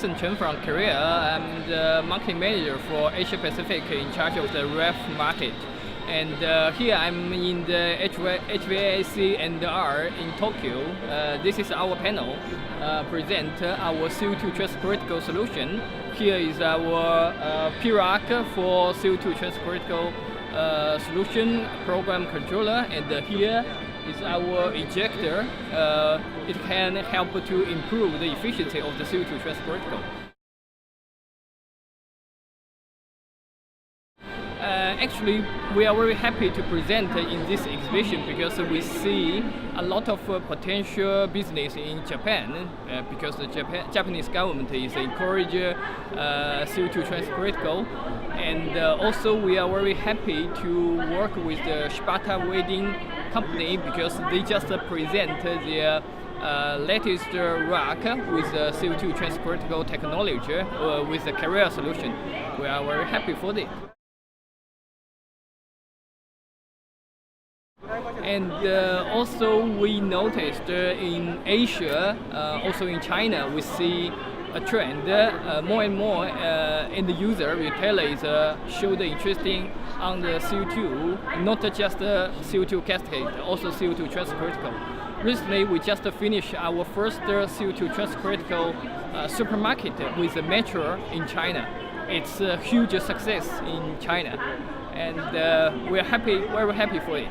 Eason Cheng from Korea. I'm the marketing manager for Asia Pacific in charge of the ref market. And here I'm in the HVAC&R in Tokyo. This is our panel, present our CO2 transcritical solution. Here is our PRAC for CO2 transcritical solution program controller, and here is our ejector. It can help to improve the efficiency of the CO2 transcritical. Actually, we are very happy to present in this exhibition because we see a lot of potential business in Japan because the Japanese government is encouraging CO2 transcritical, and also we are very happy to work with the Sparta Wedding company because they just present their latest rack with CO2 transcritical technology with the CAREL solution. We are very happy for it. And also we noticed in Asia, also in China, we see a trend. More and more end user retailers show the interesting on the CO2, not just the CO2 cascade, also CO2 transcritical. Recently, we just finished our first CO2 transcritical supermarket with a Metro in China. It's a huge success in China, and we're happy, very happy for it.